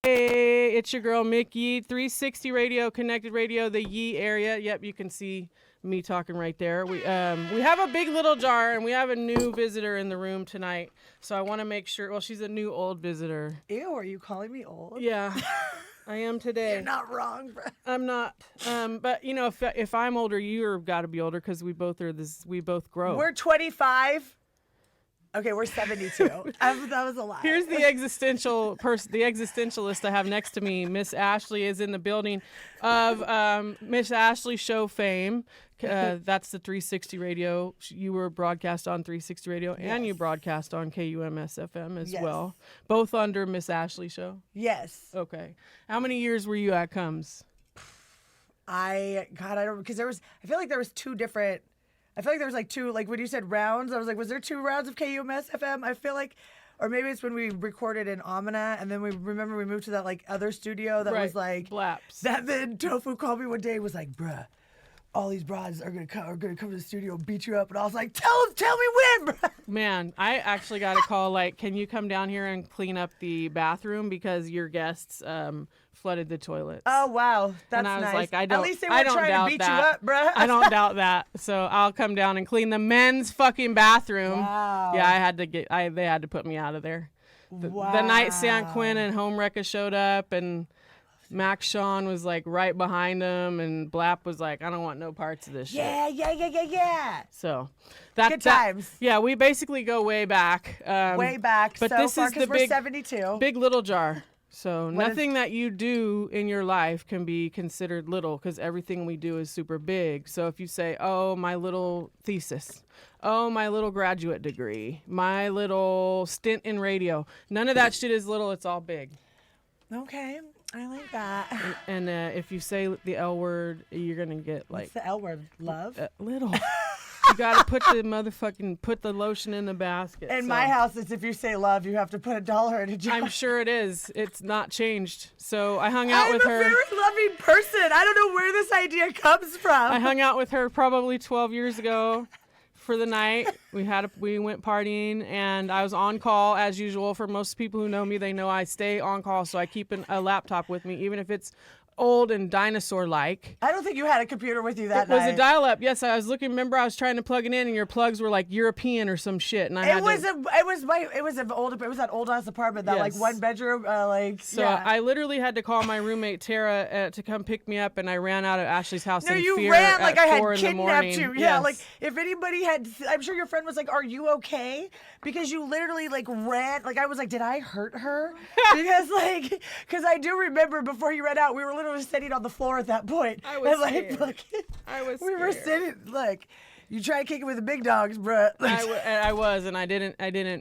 Hey, it's your girl Mcyeee, 360 Radio, Connected Radio, the Yee area. Yep, you can see me talking right there. We have a big little jar, and we have a new visitor in the room tonight. So I want to make sure. Well, she's a new old visitor. Ew, are you calling me old? Yeah, I am today. You're not wrong, bro. I'm not. But you know, if I'm older, you've got to be older because we both are this. We both grow. We're 25. Okay, we're 72. That was a lie. Here's the existentialist I have next to me. Miss Ashleigh is in the building of Miss Ashleigh Show fame. That's the 360 Radio. You were broadcast on 360 Radio, yes. And you broadcast on KUMS FM as well. Both under Miss Ashleigh Show? Yes. Okay. How many years were you at Comes? I don't, because I feel like there was two different. I feel like there was like two, like when you said rounds, I was like, was there 2 rounds of KUMS FM? I feel like, or maybe it's when we recorded in Amina, and then we moved to that like other studio that was like Blaps. That then Tofu called me one day and was like, bruh, all these broads are gonna come to the studio and beat you up, and I was like, tell me when, bruh. Man, I actually got a call like, can you come down here and clean up the bathroom because your guests flooded the toilets. Oh wow, that's and I was nice. Like, I don't. At least they weren't trying to beat you up, bruh. I don't doubt that. So I'll come down and clean the men's fucking bathroom. Wow. Yeah, they had to put me out of there. The night San Quinn and Home Wrecca showed up, and Max Sean was like right behind him, and Blap was like, I don't want no parts of this shit. Yeah. So good times. Yeah, we basically go way back. Way back. But so this far, is the we're big 72. Big little jar. So nothing that you do in your life can be considered little because everything we do is super big. So if you say, oh, my little thesis, oh, my little graduate degree, my little stint in radio, none of that shit is little. It's all big. Okay. I like that. And if you say the L word, you're going to get like... What's the L word? Love? Little. You got to put the lotion in the basket. In my house, it's if you say love, you have to put $1 in a jar. I'm sure it is. It's not changed. So I hung out with her. I'm a very loving person. I don't know where this idea comes from. I hung out with her probably 12 years ago for the night. We went partying, and I was on call as usual. For most people who know me, they know I stay on call, so I keep a laptop with me, even if it's old and dinosaur-like. I don't think you had a computer with you that night. It was a dial-up. Yes, I was looking. Remember, I was trying to plug it in, and your plugs were like European or some shit. And it was that old-ass apartment, that like one bedroom, So I literally had to call my roommate Tara to come pick me up, and I ran out of Ashley's house. No, in you fear ran like I had 4 kidnapped you. Yeah, yes. like if anybody had, I'm sure your friend was like, "Are you okay?" Because you literally like ran. Like I was like, "Did I hurt her?" because I do remember before you ran out, we were literally sitting on the floor at that point. I was scared. We were sitting like, you try to kick it with the big dogs, bruh. I was, and I didn't.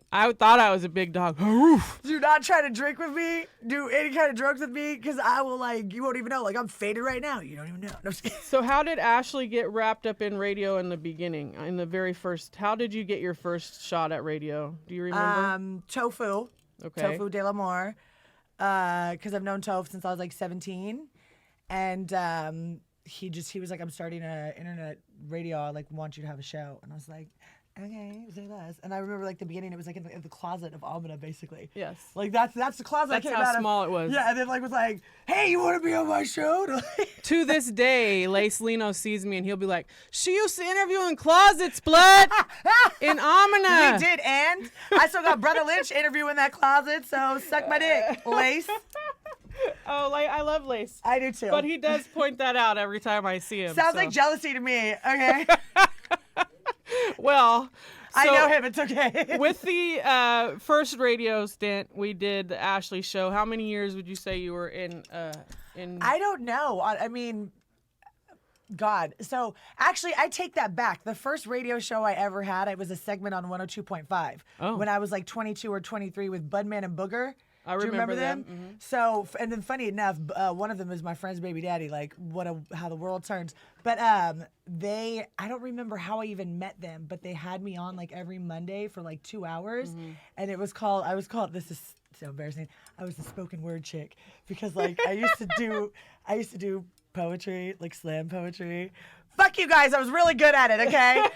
I thought I was a big dog. Do not try to drink with me, do any kind of drugs with me, because I will you won't even know. Like I'm faded right now. You don't even know. No, so how did Ashleigh get wrapped up in radio in the beginning? In the very first, how did you get your first shot at radio? Do you remember? Tofu. Okay. Tofu de l'Amour. Because I've known Toph since I was like 17. And he was like, I'm starting an internet radio. I want you to have a show. And I was like, okay, say less. And I remember like the beginning, it was like in the closet of Amina, basically. Yes. Like that's the closet. That's how small it was. Yeah, and then was like, hey, you want to be on my show? To this day, Lace Lino sees me and he'll be like, she used to interview in closets, blood, in Amina. We did, and I still got Brother Lynch interviewing that closet, so suck my dick, Lace. Oh, I love Lace. I do too. But he does point that out every time I see him. Sounds like jealousy to me, okay? Well, I know him. It's okay. With the first radio stint we did, the Ashleigh Show, how many years would you say you were in? I don't know. I mean, God. So actually, I take that back. The first radio show I ever had, it was a segment on 102.5 when I was like 22 or 23 with Budman and Booger. I remember them. Mm-hmm. So, and then funny enough, one of them is my friend's baby daddy, like how the world turns. But I don't remember how I even met them, but they had me on like every Monday for like 2 hours. Mm-hmm. And I was called, this is so embarrassing, I was the spoken word chick because like I used to do poetry, like slam poetry. Fuck you guys, I was really good at it, okay?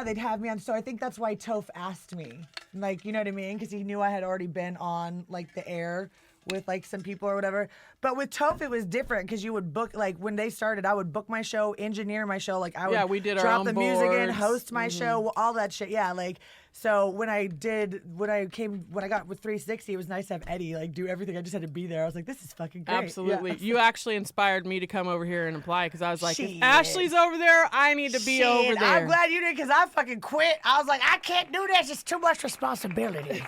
They'd have me on, so I think that's why Toph asked me. Like, you know what I mean? Because he knew I had already been on like the air with like some people or whatever. But with Toph, it was different because you would book, like when they started, I would book my show, engineer my show. Like I would we did our drop own the music in, boards. host my show, all that shit. Yeah, like, so when I got with 360, it was nice to have Eddie like do everything. I just had to be there. I was like, this is fucking great. Absolutely. Yeah. You actually inspired me to come over here and apply because I was like, Shit. if Ashleigh's over there, I need to be over there. I'm glad you did because I fucking quit. I was like, I can't do this. It's too much responsibility.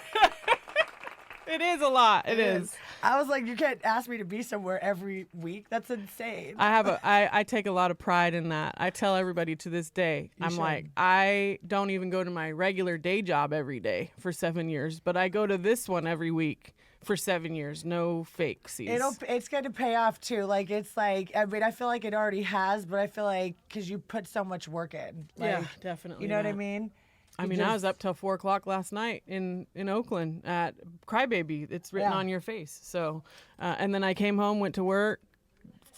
It is a lot. It is. I was like, you can't ask me to be somewhere every week. That's insane. I take a lot of pride in that. I tell everybody to this day, I'm like, I don't even go to my regular day job every day for 7 years, but I go to this one every week for 7 years. No fakesies. It's going to pay off too. Like, it's like, I mean, I feel like it already has, but I feel like because you put so much work in. Like, Yeah, definitely. You know what I mean? I mean, I was up till 4 o'clock last night in Oakland at Crybaby. It's written on your face. So, and then I came home, went to work,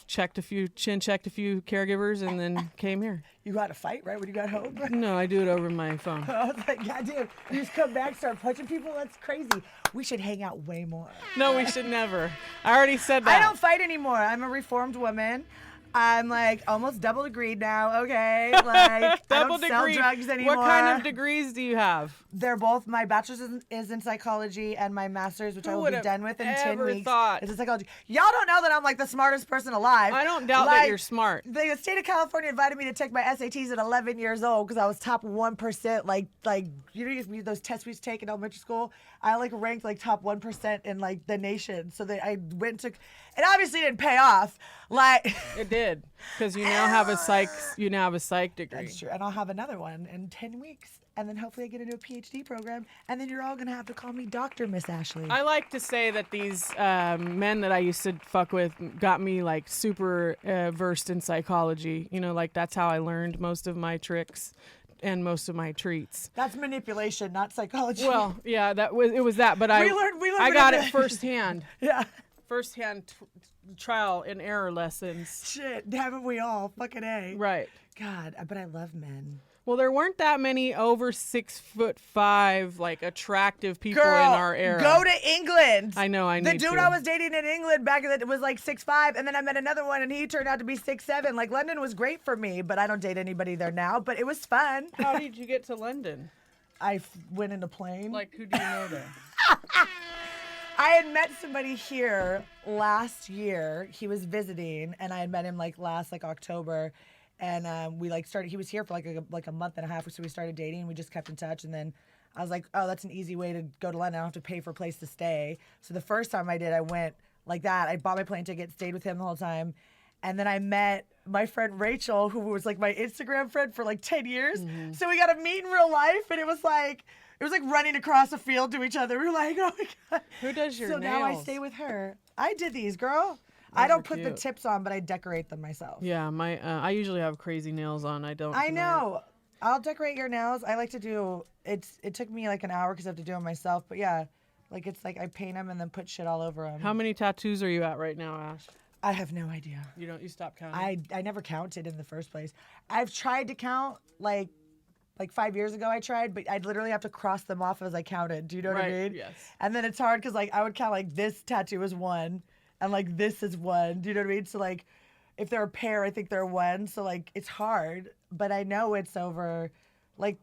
checked a few caregivers, and then came here. You got to fight, right? When you got home? No, I do it over my phone. I was like, God damn, you just come back, start punching people? That's crazy. We should hang out way more. No, we should never. I already said that. I don't fight anymore. I'm a reformed woman. I'm like almost double degreed now. Okay, like I don't sell drugs anymore. What kind of degrees do you have? They're both. My bachelor's is in psychology, and my master's, which I will be done with in 10 weeks, is in psychology. Y'all don't know that I'm like the smartest person alive. I don't doubt that you're smart. The state of California invited me to take my SATs at 11 years old because I was top 1%. Like you know those tests we used to take in elementary school. I like ranked like top 1% in like the nation. So that I went to. It obviously didn't pay off. Like it did, because you now have a psych degree. That's true, and I'll have another one in 10 weeks, and then hopefully I get into a PhD program, and then you're all gonna have to call me Dr. Miss Ashleigh. I like to say that these men that I used to fuck with got me like super versed in psychology. You know, like that's how I learned most of my tricks and most of my treats. That's manipulation, not psychology. Well, yeah, it was that, but I got it firsthand. Yeah. Firsthand trial and error lessons. Shit, haven't we all? Fucking A. Right. God, but I love men. Well, there weren't that many over 6'5" like attractive people Girl, in our era. Go to England. I know. The dude I was dating in England back then was like 6'5", and then I met another one, and he turned out to be 6'7". Like London was great for me, but I don't date anybody there now. But it was fun. How did you get to London? I went in a plane. Like, who do you know there? I had met somebody here last year. He was visiting, and I had met him like last October, and we like started. He was here for like a month and a half, so we started dating. We just kept in touch, and then I was like, oh, that's an easy way to go to London. I don't have to pay for a place to stay. So the first time I did, I went like that. I bought my plane ticket, stayed with him the whole time, and then I met my friend Rachel, who was like my Instagram friend for like 10 years. Mm-hmm. So we got to meet in real life, and it was like running across a field to each other. We were like, oh my God. Who does your nails? So now I stay with her. I did these, girl. I don't put the tips on, but I decorate them myself. Yeah, I usually have crazy nails on. I know. I'll decorate your nails. I like to do, it took me like an hour because I have to do them myself. But yeah, like it's like I paint them and then put shit all over them. How many tattoos are you at right now, Ash? I have no idea. You stop counting? I never counted in the first place. I've tried to count like 5 years ago I tried, but I'd literally have to cross them off as I counted. Do you know what I mean? Yes. And then it's hard because like I would count like this tattoo is 1 and like this is 1. Do you know what I mean? So like if they're a pair, I think they're 1. So like it's hard, but I know it's over like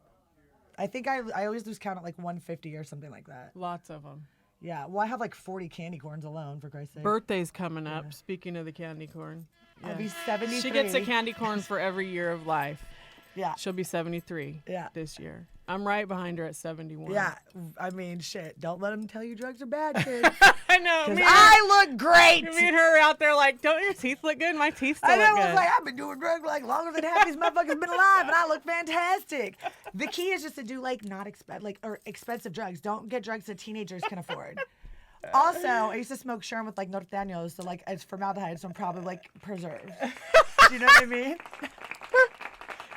I think I always lose count at like 150 or something like that. Lots of them. Yeah. Well, I have like 40 candy corns alone, for Christ's sake. Birthday's coming up. Speaking of the candy corn. Yeah. I'll be 73. She gets a candy corn for every year of life. Yeah. She'll be 73 this year. I'm right behind her at 71. Yeah. I mean, shit. Don't let them tell you drugs are bad, kids. I know. Because I look great. Me and her are out there like, don't your teeth look good? My teeth still look good. I was like, I've been doing drugs like longer than half these motherfuckers been alive, and I look fantastic. The key is just to do like expensive drugs. Don't get drugs that teenagers can afford. Also, I used to smoke Sherm with like Norteños, so like it's formaldehyde, so I'm probably like preserved. Do you know what I mean?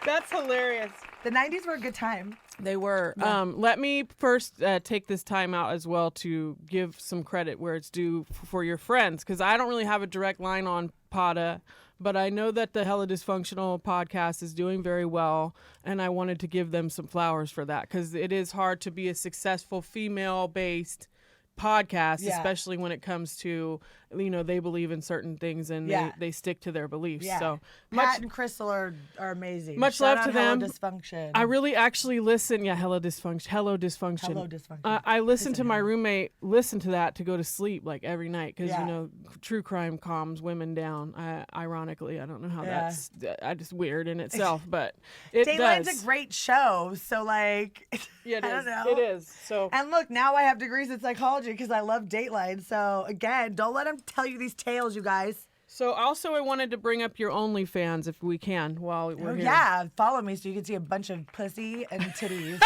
That's hilarious. The 90s were a good time. They were. Yeah. Let me first take this time out as well to give some credit where it's due for your friends, because I don't really have a direct line on Pada, but I know that the Hella Dysfunctional podcast is doing very well, and I wanted to give them some flowers for that, because it is hard to be a successful female-based podcast, especially when it comes to, they believe in certain things and they stick to their beliefs. So Pat and Crystal are amazing. Much Shout love to out Hello them. Dysfunction. I really actually listen. Yeah, Hello Dysfunction. Hello Dysfunction. I listen to my roommate listen to that to go to sleep like every night, because true crime calms women down. Ironically, I don't know how that's just weird in itself, but it Dateline's does. a great show, so like Yeah, it I is. don't know. It is. So and look, now I have degrees in psychology because I love Dateline. So again, don't let them tell you these tales, you guys. So also I wanted to bring up your OnlyFans if we can while we're here. Yeah, follow me so you can see a bunch of pussy and titties.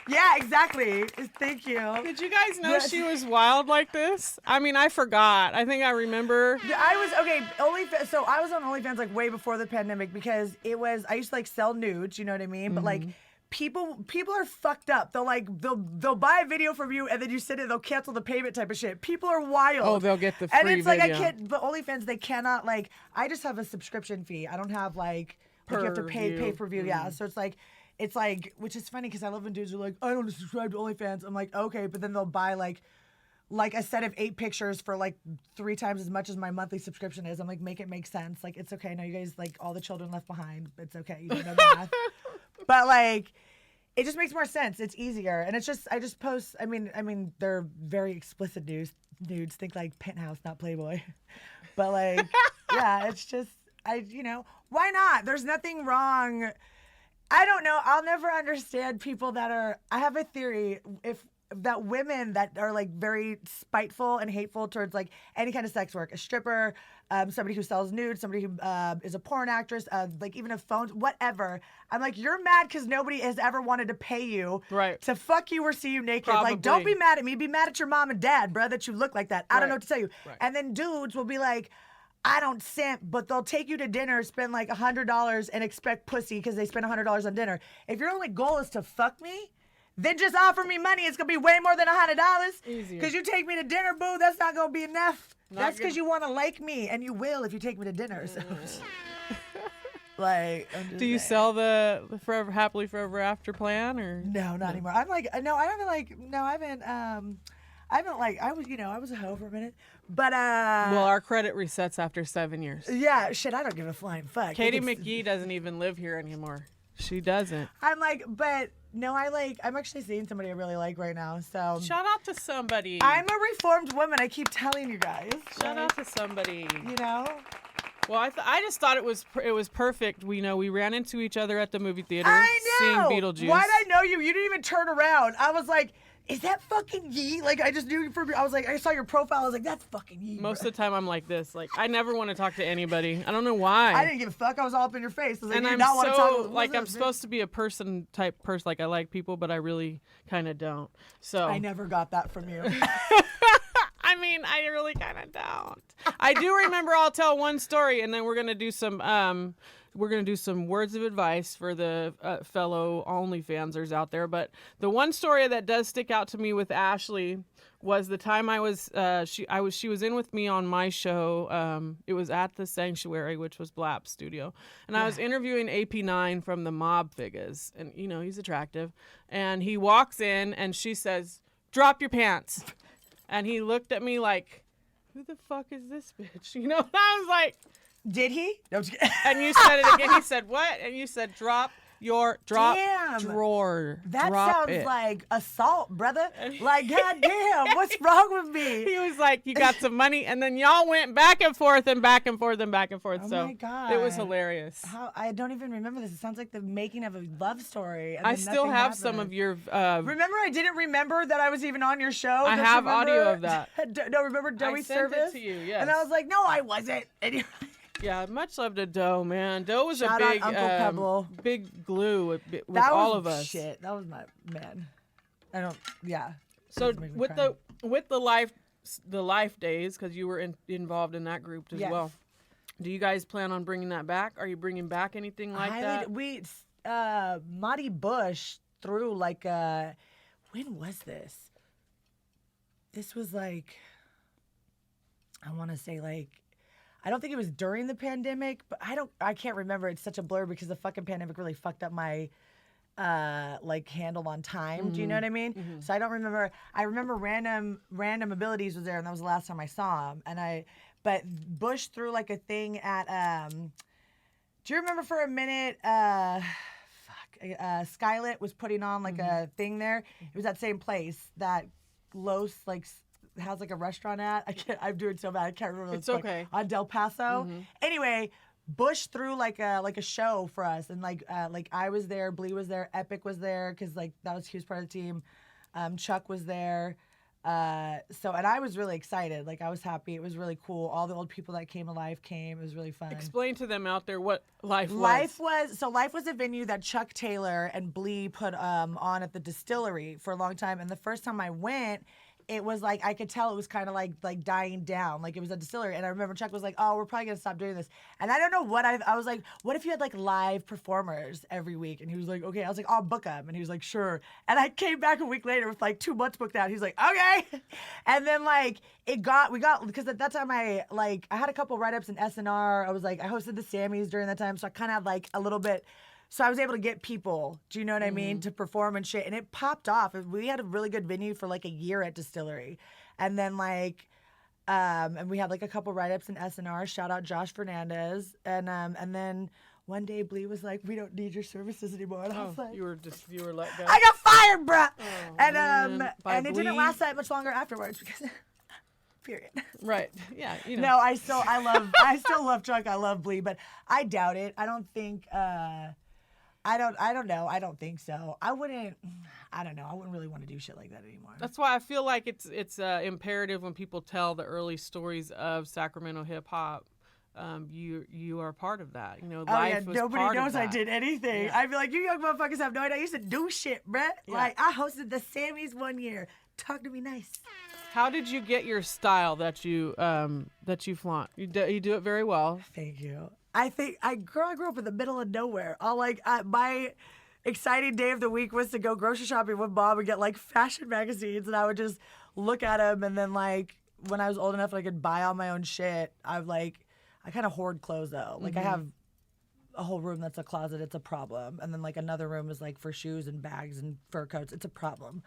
Yeah, exactly. Thank you. Did you guys know she was wild like this? I mean, I forgot. I think I remember. I was so I was on OnlyFans like way before the pandemic, because I used to like sell nudes, you know what I mean? But like people are fucked up. They'll buy a video from you, and then you send it, they'll cancel the payment type of shit. People are wild. Oh, they'll get the free video. And it's like video. I can't. But OnlyFans, they cannot like. I just have a subscription fee. I don't have like you have to pay per view. Yeah, so it's like, which is funny because I love when dudes are like, I don't subscribe to OnlyFans. I'm like, okay, but then they'll buy like a set of 8 pictures for like 3 times as much as my monthly subscription is. I'm like, make it make sense. Like, it's okay. I know you guys like all the children left behind. It's okay. You don't know math. But like, it just makes more sense. It's easier. And it's just, I just post, I mean, they're very explicit nudes. Think like Penthouse, not Playboy. But like, yeah, it's just, why not? There's nothing wrong. I don't know. I'll never understand people I have a theory that women that are like very spiteful and hateful towards like any kind of sex work, a stripper, somebody who sells nudes, somebody who is a porn actress, like even a phone, whatever. I'm like, you're mad because nobody has ever wanted to pay you to fuck you or see you naked. Probably. Like, don't be mad at me. Be mad at your mom and dad, bro, that you look like that. I don't know what to tell you. Right. And then dudes will be like, I don't simp, but they'll take you to dinner, spend like $100 and expect pussy because they spend $100 on dinner. If your only goal is to fuck me, then just offer me money. It's going to be way more than $100. Easier. Because you take me to dinner, boo, that's not going to be enough. That's because you want to like me, and you will if you take me to dinner. So, like, do you sell the Forever Happily Forever After plan, or no, not anymore. I'm like, no, I haven't I was a hoe for a minute, but well, our credit resets after 7 years. Yeah, shit, I don't give a flying fuck. Katie Mcyeee doesn't even live here anymore. She doesn't. I'm like, but no, I'm actually seeing somebody I really like right now. So shout out to somebody. I'm a reformed woman. I keep telling you guys. Shout out to somebody. You know. Well, I just thought it was perfect. We ran into each other at the movie theater. I know. Seeing Beetlejuice. Why'd I know you? You didn't even turn around. I was like, is that fucking Yee? Like, I just knew you I was like, I saw your profile. I was like, that's fucking Yee. Most of the time, I'm like this. Like, I never want to talk to anybody. I don't know why. I didn't give a fuck. I was all up in your face. I was like, and you I'm not want to talk. Like, I'm supposed to be a type person. Like, I like people, but I really kind of don't. So I never got that from you. I mean, I really kind of don't. I do remember. I'll tell one story, and then we're gonna do some words of advice for the fellow OnlyFansers out there. But the one story that does stick out to me with Ashleigh was the time she was in with me on my show. It was at the Sanctuary, which was Blap's studio, and I was interviewing AP9 from the Mob Figures, and he's attractive, and he walks in and she says, "Drop your pants," and he looked at me like, "Who the fuck is this bitch?" And I was like, did he? No, I'm just kidding. and you said it again. He said, "What?" And you said, "Drop your Damn. drawer." That Drop sounds it. like assault, brother. Like, goddamn, what's wrong with me? He was like, "You got some money," and then y'all went back and forth and back and forth and back and forth. Oh so my God. it was hilarious. I don't even remember this. It sounds like the making of a love story. And I then still nothing have some happened. of your. Remember, I didn't remember that I was even on your show. I Don't you have remember? audio of that. No, remember Doe's sent it service? to you, yes. And I was like, no, I wasn't. And you're Yeah, much love to Doe, man. Doe was Shout a out big, Uncle Pebble. big glue with that all was of us. Shit, that was my man. I don't. Yeah. So Doesn't make me with cry. the life days, because you were involved in that group as Yes. well. Do you guys plan on bringing that back? Are you bringing back anything like that? Monty Bush threw like when was this? This was like I want to say like, I don't think it was during the pandemic, but I can't remember. It's such a blur because the fucking pandemic really fucked up my like handle on time. Do you know what I mean? So I don't remember. I remember random abilities was there, and that was the last time I saw him. But Bush threw like a thing at do you remember for a minute Skylit was putting on like a thing there? It was that same place that Los like has like a restaurant at. I'm doing so bad. I can't remember. It's okay. On Del Paso. Anyway, Bush threw like a show for us, and like I was there, Blee was there, Epic was there because like he was part of the team. Chuck was there. And I was really excited. Like I was happy. It was really cool. All the old people that came alive came. It was really fun. Explain to them out there what Life was. Life was a venue that Chuck Taylor and Blee put on at the distillery for a long time. And the first time I went, it was like I could tell it was kind of like dying down. Like it was a distillery. And I remember Chuck was like, "Oh, we're probably gonna stop doing this." And I don't know what I was like, "What if you had like live performers every week?" And he was like, "Okay." I was like, "I'll book them." And he was like, "Sure." And I came back a week later with like 2 months booked out. He's like, "Okay." And then like we got because at that time I had a couple write-ups in SNR. I hosted the Sammys during that time, so I kind of had like a little bit. So I was able to get people, do you know what I mean, to perform and shit. And it popped off. We had a really good venue for like a year at Distillery. And then and we had like a couple write-ups in SNR. Shout out Josh Fernandez. And then one day Blee was like, "We don't need your services anymore." And I was like, you were let go. I got fired, bruh. Oh, and it didn't last that much longer afterwards because period. Right. Yeah. You know. No, I still love Chuck. I love Blee, but I doubt it. I don't think I don't know. I don't think so. I don't know. I wouldn't really want to do shit like that anymore. That's why I feel like it's imperative when people tell the early stories of Sacramento hip hop. You are part of that. You know, Life was nobody part knows of that. I did anything. Yeah. I'd be like, "You young motherfuckers have no idea. I used to do shit, bruh." Yeah. Like I hosted the Sammys one year. Talk to me nice. How did you get your style that you flaunt? You do it very well. Thank you. I think I grew up in the middle of nowhere. My exciting day of the week was to go grocery shopping with Mom and get like fashion magazines, and I would just look at them. And then like when I was old enough that I could buy all my own shit, I kind of hoard clothes though. Like I have a whole room that's a closet. It's a problem. And then like another room is like for shoes and bags and fur coats. It's a problem.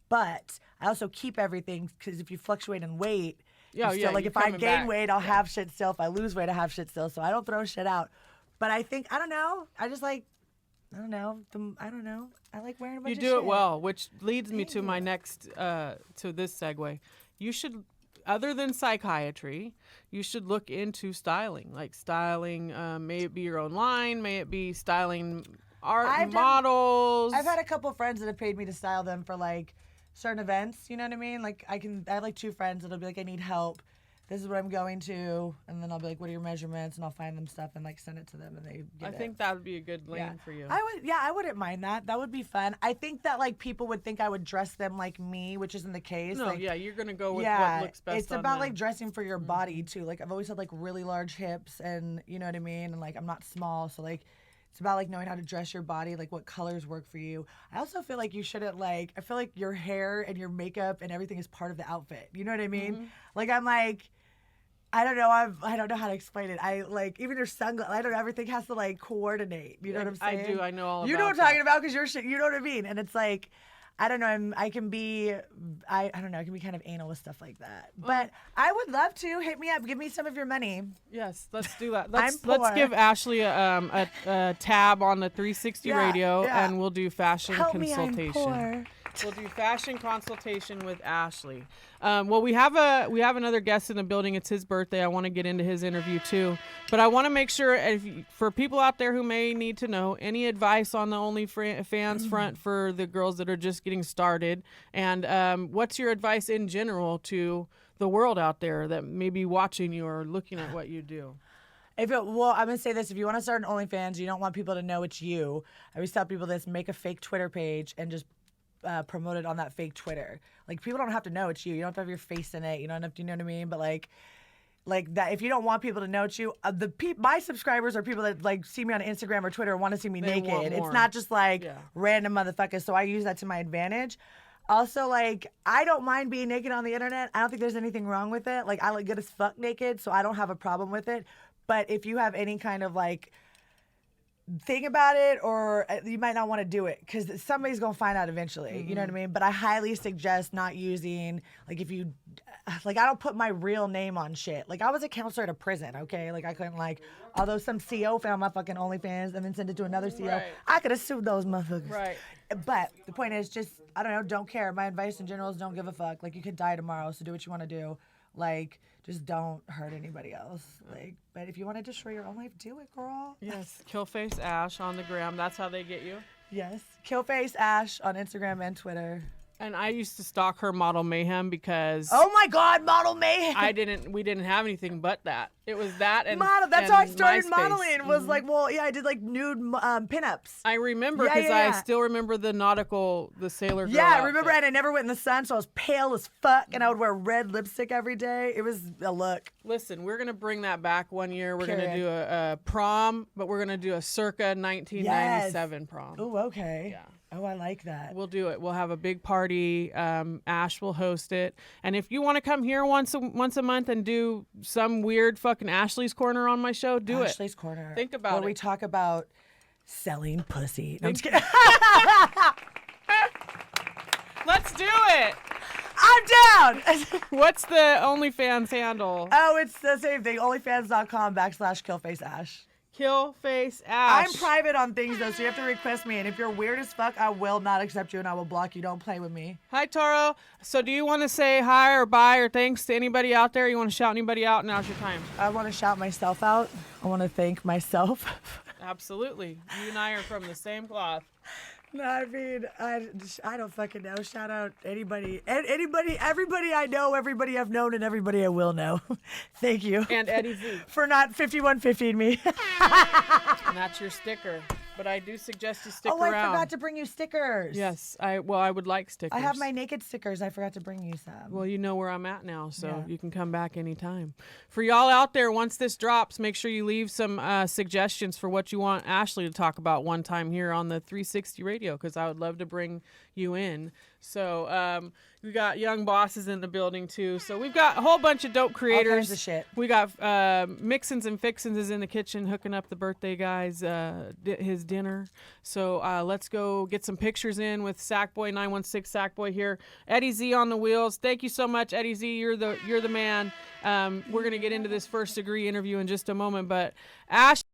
But I also keep everything because if you fluctuate in weight. Like if I gain weight, I'll have shit still. If I lose weight, I have shit still. So I don't throw shit out. But I think I don't know. I don't know. I like wearing a bunch of shit. You do it well, which leads me to my next to this segue. You should, other than psychiatry, you should look into styling. Like styling, may it be your own line, may it be styling models. I've had a couple friends that have paid me to style them for like certain events, you know what I mean? Like I have like 2 friends that'll be like, "I need help. This is what I'm going to," and then I'll be like, "What are your measurements?" And I'll find them stuff and like send it to them, and they get it. think that would be a good lane for you. I wouldn't mind that. That would be fun. I think that like people would think I would dress them like me, which isn't the case. No, like, you're gonna go with what looks best. It's on about them. like dressing for your body too. Like I've always had like really large hips, and you know what I mean. And like I'm not small, so like. It's about like knowing how to dress your body, like what colors work for you. I also feel like you shouldn't I feel like your hair and your makeup and everything is part of the outfit. You know what I mean? Like I'm like, I don't know. I don't know how to explain it. I like even your sunglasses. I don't know. Everything has to like coordinate. You know what I'm saying? I do. I know all about You know what I'm talking about because you're shit. You know what I mean? And it's like, I don't know. I can be kind of anal with stuff like that. But I would love to. Hit me up. Give me some of your money. Yes, let's do that. I'm Let's poor. give Ashleigh a tab on the 360 radio, and we'll do fashion consultation. Me, I'm poor. We'll do fashion consultation with Ashleigh. Well, we have another guest in the building. It's his birthday. I want to get into his interview too, but I want to make sure for people out there who may need to know any advice on the OnlyFans front for the girls that are just getting started, and what's your advice in general to the world out there that may be watching you or looking at what you do? I'm gonna say this: if you want to start an OnlyFans, you don't want people to know it's you. I always tell people this: make a fake Twitter page and just promote it on that fake Twitter. Like people don't have to know it's you. You don't have to have your face in it. You don't have to, you know what I mean? But like that, if you don't want people to know it's you, my subscribers are people that like see me on Instagram or Twitter and want to see me naked. It's not just like random motherfuckers. So I use that to my advantage. Also, like, I don't mind being naked on the internet. I don't think there's anything wrong with it. Like, I look good as fuck naked, so I don't have a problem with it. But if you have any kind of, like, thing about it, or you might not want to do it because somebody's going to find out eventually. You know what I mean? But I highly suggest not using, like, if you, like, I don't put my real name on shit. Like, I was a counselor at a prison, okay? Like, I couldn't, like, although some CO found my fucking OnlyFans and then sent it to another CO, Right. I could have sued those motherfuckers. Right. But the point is just, I don't know, don't care. My advice in general is don't give a fuck. Like, you could die tomorrow, so do what you want to do. Like, just don't hurt anybody else. Like, but if you want to destroy your own life, do it, girl. Yes, Killface Ash on the gram. That's how they get you. Yes. Killface Ash on Instagram and Twitter. And I used to stalk her Model Mayhem because Oh my God, Model Mayhem. we didn't have anything but that. It was that and Model. That's and how I started MySpace. modeling. Was like, well, yeah, I did like nude pinups. I remember Yeah, because yeah, I yeah. still remember the sailor girl. Yeah, I remember, outfit. and I never went in the sun, so I was pale as fuck, and I would wear red lipstick every day. It was a look. Listen, we're gonna bring that back one year. We're gonna Period. do a prom, but we're gonna do a circa 1997 prom. Oh, okay. Yeah. Oh, I like that. We'll do it. We'll have a big party. Ash will host it. And if you want to come here once a month and do some weird fucking Ashleigh's Corner on my show, do it. Ashleigh's Corner. Think about where it. we talk about selling pussy. No, I'm just kidding. Let's do it. I'm down. What's the OnlyFans handle? Oh, it's the same thing. OnlyFans.com/KillfaceAsh. Killface Ash. I'm private on things though, so you have to request me. And if you're weird as fuck, I will not accept you and I will block you. Don't play with me. Hi, Taro. So do you want to say hi or bye or thanks to anybody out there? You want to shout anybody out? Now's your time. I want to shout myself out. I want to thank myself. Absolutely. You and I are from the same cloth. No, I mean, I don't fucking know. Shout out anybody, everybody I know, everybody I've known, and everybody I will know. Thank you. And Eddie Z. For not 5150 me. And that's your sticker. But I do suggest you stick Oh, around. I forgot to bring you stickers. Yes, I would like stickers. I have my naked stickers. I forgot to bring you some. Well, you know where I'm at now, so Yeah. you can come back anytime. For y'all out there, once this drops, make sure you leave some suggestions for what you want Ashleigh to talk about one time here on the 360 radio, because I would love to bring you in. So we got young bosses in the building too. So we've got a whole bunch of dope creators. All kinds of shit. We got Mixins and Fixins is in the kitchen hooking up the birthday guy's his dinner. So let's go get some pictures in with Sackboy 916 Sackboy here. Eddie Z on the wheels. Thank you so much, Eddie Z. You're the man. We're gonna get into this first degree interview in just a moment, but Ash.